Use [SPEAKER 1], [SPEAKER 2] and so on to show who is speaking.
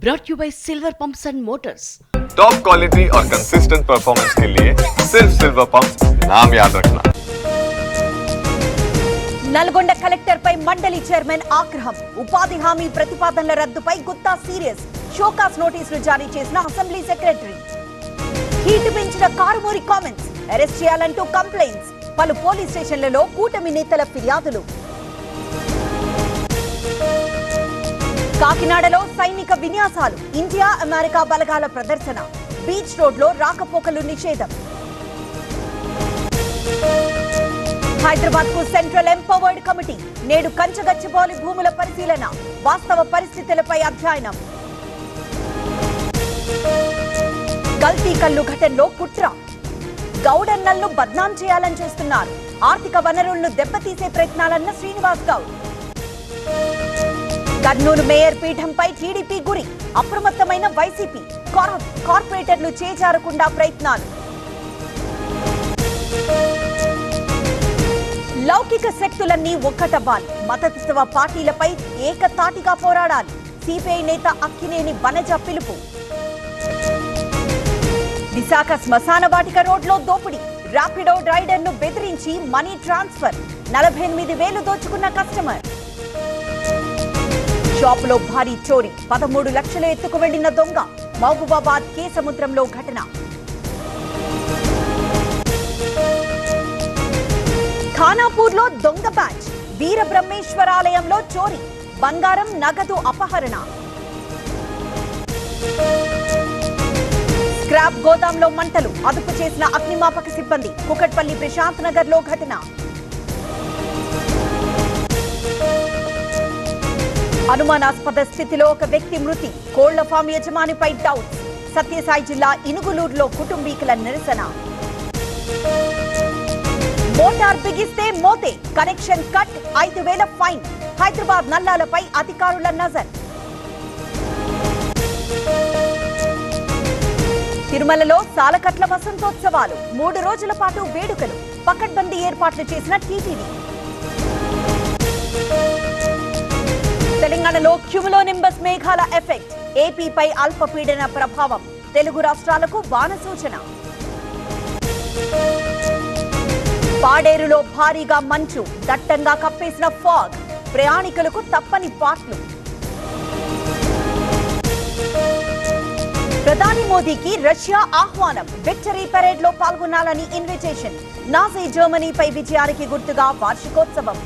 [SPEAKER 1] brought you by Silver Pumps and Motors.
[SPEAKER 2] Top quality और consistent performance के लिए सिर्फ सिल्वर पंप्स नाम याद रखना।
[SPEAKER 3] నల్గొండ కలెక్టర్ పై మండలి చైర్మన్ ఆగ్రహం, ఉపాధి హామీ ప్రతిపాదనల రద్దుపై గుత్తా సీరియస్, షోకాస్ నోటీసులు జారీ చేసిన అసెంబ్లీ సెక్రటరీ. హీట్ పెంచిన కారుమూరి కామెంట్స్, అరెస్ట్ చేయాలంటూ కంప్లైంట్స్, పలు పోలీస్ స్టేషన్లలో కూటమి నేతల ఫిర్యాదులు. కాకినాడలో సైనిక విన్యాసాలు, ఇండియా అమెరికా బలగాల ప్రదర్శన, బీచ్ రోడ్లో రాకపోకలు నిషేధం. హైదరాబాద్ కు సెంట్రల్ ఎంపవర్డ్ కమిటీ, నేడు కంచగచ్చిబౌలి భూముల పరిశీలన, వాస్తవ పరిస్థితులపై అధ్యయనం. కల్తీ కల్లు ఘటనలో కుట్ర, గౌడన్నలను బద్నాం చేయాలని చూస్తున్నారు, ఆర్థిక వనరులను దెబ్బతీసే ప్రయత్నాలన్న శ్రీనివాస్ గౌడ్. కర్నూలు మేయర్ పీఠంపై టీడీపీ గురి, అప్రమత్తమైన వైసీపీ, కార్పొరేటర్లు చేజారకుండా ప్రయత్నాలు. లౌకిక శక్తులన్నీ ఒక్కటవ్వాలి, మతతత్వ పార్టీలపై ఏకతాటిగా పోరాడాలి, సిపిఐ నేత అక్కినేని వనజ పిలుపు. విశాఖ శ్మశాన వాటిక రోడ్లో దోపిడీ, ర్యాపిడో రైడర్ ను బెదిరించి మనీ ట్రాన్స్ఫర్, 48,000 దోచుకున్న కస్టమర్. షాపులో భారీ చోరీ, 13 లక్షలు ఎత్తుకు వెళ్లిన దొంగ, మహబూబాబాద్ కే సముద్రంలో ఘటన. ఖానాపూర్లో దొంగ బ్యాచ్, వీరబ్రహ్మేశ్వరాలయంలో చోరీ, బంగారం నగదు అపహరణ. స్క్రాప్ గోదాంలో మంటలు, అదుపు చేసిన అగ్నిమాపక సిబ్బంది, కుకట్పల్లి ప్రశాంత్ నగర్ లో ఘటన. అనుమానాస్పద స్థితిలో ఒక వ్యక్తి మృతి, కోళ్ల ఫామ్ యజమానిపై డౌట్, సత్యసాయి జిల్లా ఇనుగులూరులో కుటుంబీకుల నిరసన. మోటార్ బిగిస్తే మోతే, కనెక్షన్ కట్, 5,000 ఫైన్, హైదరాబాద్ నల్లాలపై అధికారుల నజర్. తిరుమలలో సాలకట్ల వసంతోత్సవాలు, 3 రోజుల పాటు వేడుకలు, పకడ్బందీ ఏర్పాట్లు చేసిన టీటీడీ. తెలంగాణలో క్యుములోనింబస్ మేఘాల ఎఫెక్ట్, ఏపీపై అల్పపీడన ప్రభావం, తెలుగు రాష్ట్రాలకు వాన సూచన. పాడేరులో భారీగా మంచు, దట్టంగా కప్పేసిన ఫాగ్, ప్రయాణికులకు తప్పని పాట్లు. ప్రధాని మోదీకి రష్యా ఆహ్వానం, విక్టరీ పెరేడ్ లో పాల్గొనాలని ఇన్విటేషన్, నాజీ జర్మనీపై విజయానికి గుర్తుగా వార్షికోత్సవం.